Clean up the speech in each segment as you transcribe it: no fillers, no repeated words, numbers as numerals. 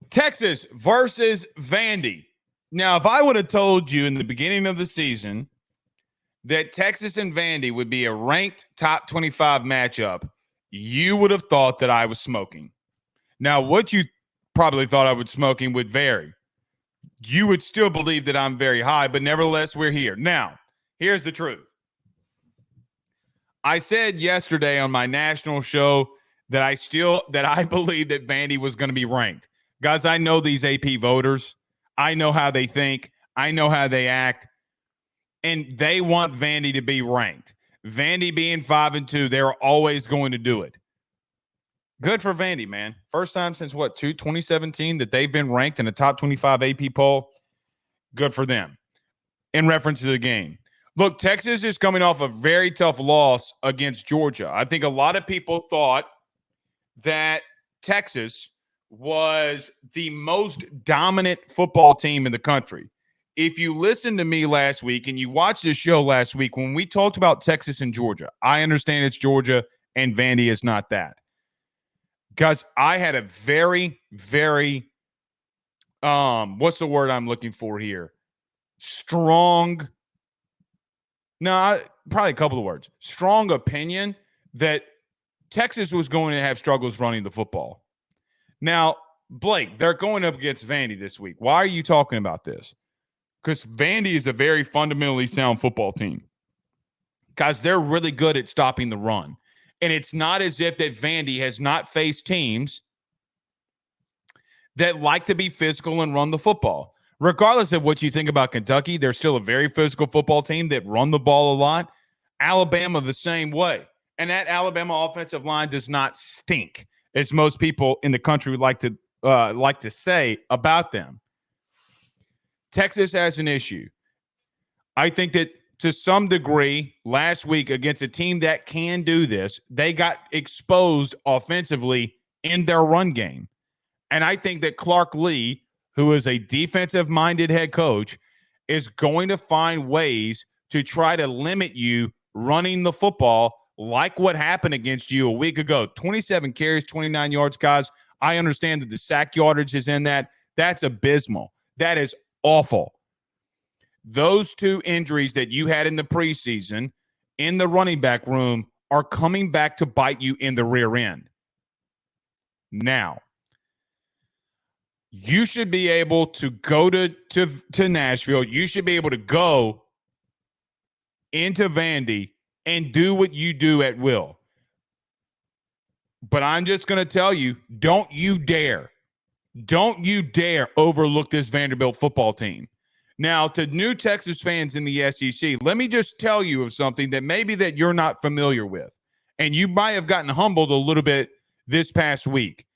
Texas versus Vandy. Now, if I would have told you in the beginning of the season that Texas and Vandy would be a ranked top 25 matchup, you would have thought that I was smoking. Now, what you probably thought I was smoking would vary. You would still believe that I'm very high, but nevertheless, we're here. Now, here's the truth. I said yesterday on my national show that I believe that Vandy was going to be ranked. Guys, I know these AP voters. I know how they think. I know how they act. And they want Vandy to be ranked. Vandy being 5-2, they're always going to do it. Good for Vandy, man. First time since 2017 that they've been ranked in a top 25 AP poll. Good for them. In reference to the game. Look, Texas is coming off a very tough loss against Georgia. I think a lot of people thought that Texas was the most dominant football team in the country. If you listened to me last week and you watched this show last week when we talked about Texas and Georgia, I understand it's Georgia and Vandy is not that. Because I had a very, very, what's the word I'm looking for here? Strong, probably a couple of words. Strong opinion that Texas was going to have struggles running the football. Now, Blake, they're going up against Vandy this week. Why are you talking about this? Because Vandy is a very fundamentally sound football team. Guys, they're really good at stopping the run. And it's not as if that Vandy has not faced teams that like to be physical and run the football. Regardless of what you think about Kentucky, they're still a very physical football team that run the ball a lot. Alabama the same way. And that Alabama offensive line does not stink, as most people in the country would like to say about them. Texas has an issue. I think that to some degree, last week against a team that can do this, they got exposed offensively in their run game. And I think that Clark Lee, who is a defensive-minded head coach, is going to find ways to try to limit you running the football like what happened against you a week ago. 27 carries, 29 yards, guys. I understand that the sack yardage is in that. That's abysmal. That is awful. Those two injuries that you had in the preseason in the running back room are coming back to bite you in the rear end. Now, you should be able to go to Nashville. You should be able to go into Vandy and do what you do at will. But I'm just going to tell you, don't you dare overlook this Vanderbilt football team. Now, to new Texas fans in the SEC, let me just tell you of something that maybe that you're not familiar with. And you might have gotten humbled a little bit this past week.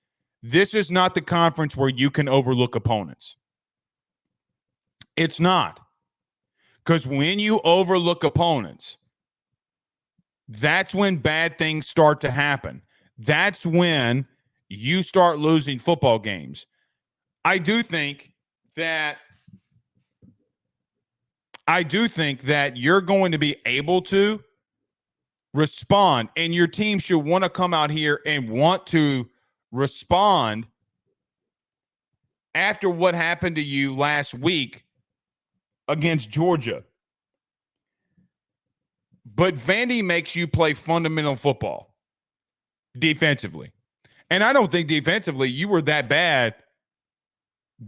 This is not the conference where you can overlook opponents. It's not. Because when you overlook opponents, that's when bad things start to happen. That's when you start losing football games. I do think that you're going to be able to respond, and your team should want to come out here and want to respond after what happened to you last week against Georgia. But Vandy makes you play fundamental football defensively. And I don't think defensively you were that bad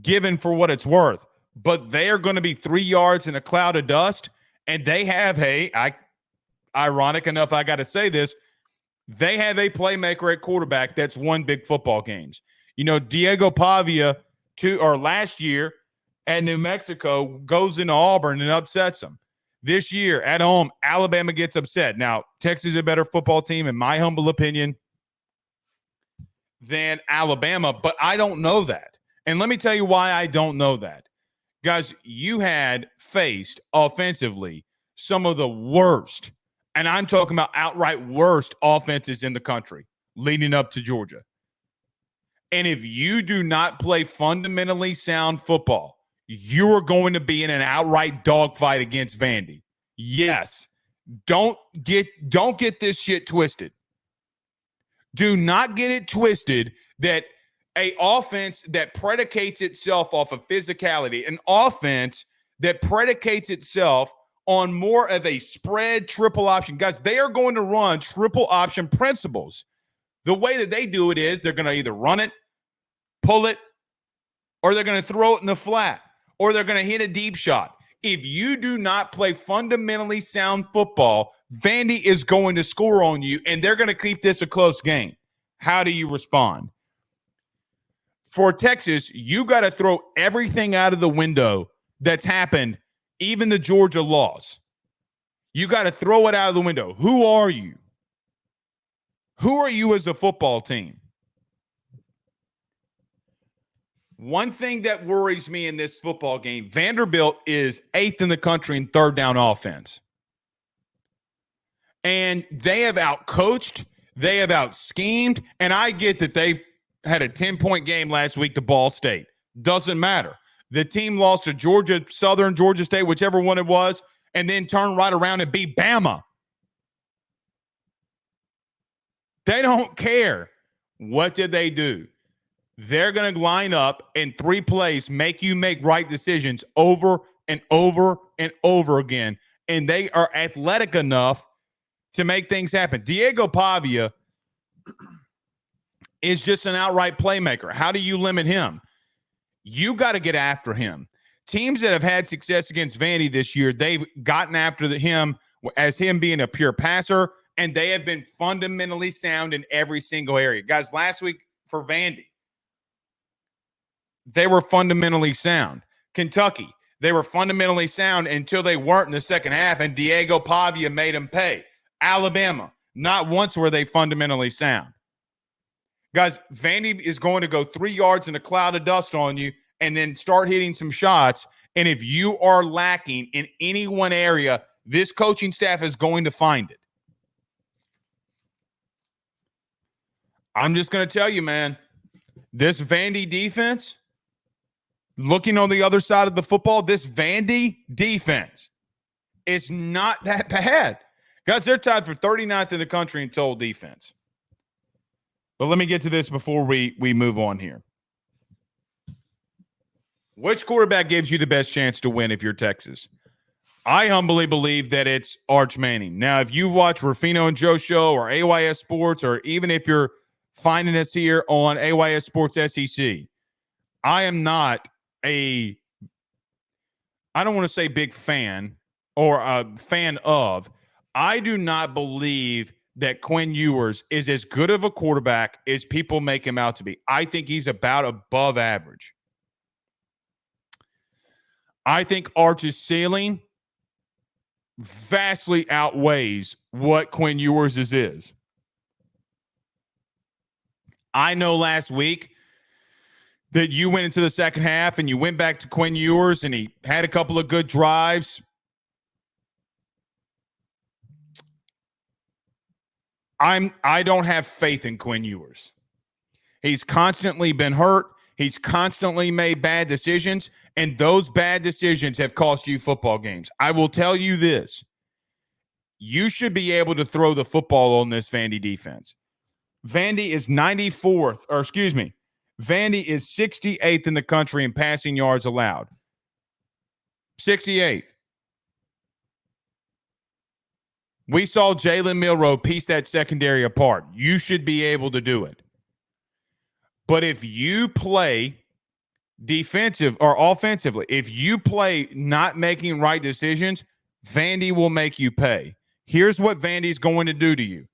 given for what it's worth. But they are going to be 3 yards in a cloud of dust, and they have ironic enough, I got to say this, they have a playmaker at quarterback that's won big football games. You know, Diego Pavia last year at New Mexico goes into Auburn and upsets them. This year at home, Alabama gets upset. Now, Texas is a better football team, in my humble opinion, than Alabama, but I don't know that. And let me tell you why I don't know that. Guys, you had faced offensively some of the worst, and I'm talking about outright worst offenses in the country leading up to Georgia. And if you do not play fundamentally sound football, you are going to be in an outright dogfight against Vandy. Yes. Don't get this shit twisted. Do not get it twisted that a offense that predicates itself off of physicality, an offense that predicates itself on more of a spread triple option. Guys, they are going to run triple option principles. The way that they do it is they're going to either run it, pull it, or they're going to throw it in the flat, or they're going to hit a deep shot. If you do not play fundamentally sound football, Vandy is going to score on you, and they're going to keep this a close game. How do you respond? For Texas, you got to throw everything out of the window that's happened, even the Georgia loss. You got to throw it out of the window. Who are you? Who are you as a football team? One thing that worries me in this football game, Vanderbilt is 8th in the country in third down offense. And they have outcoached, they have out-schemed, and I get that they had a 10-point game last week to Ball State. Doesn't matter. The team lost to Georgia, Southern Georgia State, whichever one it was, and then turned right around and beat Bama. They don't care. What did they do? They're going to line up in 3 plays, make you make right decisions over and over and over again. And they are athletic enough to make things happen. Diego Pavia is just an outright playmaker. How do you limit him? You got to get after him. Teams that have had success against Vandy this year, they've gotten after him as him being a pure passer, and they have been fundamentally sound in every single area. Guys, last week for Vandy, they were fundamentally sound. Kentucky, they were fundamentally sound until they weren't in the second half, and Diego Pavia made them pay. Alabama, not once were they fundamentally sound. Guys, Vandy is going to go 3 yards in a cloud of dust on you and then start hitting some shots. And if you are lacking in any one area, this coaching staff is going to find it. I'm just going to tell you, man, this Vandy defense, looking on the other side of the football, this Vandy defense is not that bad. Guys, they're tied for 39th in the country in total defense. But let me get to this before we move on here. Which quarterback gives you the best chance to win if you're Texas? I humbly believe that it's Arch Manning. Now, if you watch Ruffino and Joe Show or AYS Sports, or even if you're finding us here on AYS Sports SEC, I am not I don't want to say big fan or a fan of. I do not believe that Quinn Ewers is as good of a quarterback as people make him out to be. I think he's about above average. I think Arch's ceiling vastly outweighs what Quinn Ewers is. I know last week that you went into the second half and you went back to Quinn Ewers and he had a couple of good drives. I don't have faith in Quinn Ewers. He's constantly been hurt. He's constantly made bad decisions, and those bad decisions have cost you football games. I will tell you this. You should be able to throw the football on this Vandy defense. Vandy is 68th in the country in passing yards allowed. 68th. We saw Jalen Milroe piece that secondary apart. You should be able to do it. But if you play defensive or offensively, if you play not making right decisions, Vandy will make you pay. Here's what Vandy's going to do to you.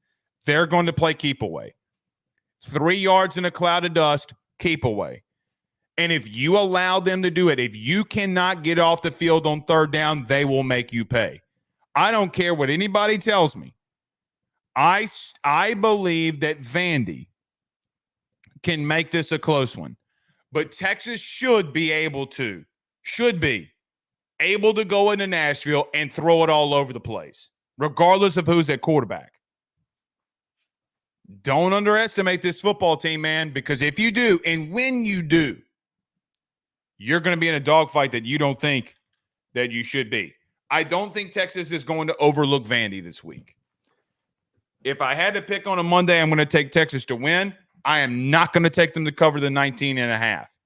They're going to play keep away. 3 yards in a cloud of dust, keep away. And if you allow them to do it, if you cannot get off the field on third down, they will make you pay. I don't care what anybody tells me. I believe that Vandy can make this a close one. But Texas should be able to go into Nashville and throw it all over the place, regardless of who's at quarterback. Don't underestimate this football team, man, because if you do, and when you do, you're going to be in a dogfight that you don't think that you should be. I don't think Texas is going to overlook Vandy this week. If I had to pick on a Monday, I'm going to take Texas to win. I am not going to take them to cover the 19 and a half.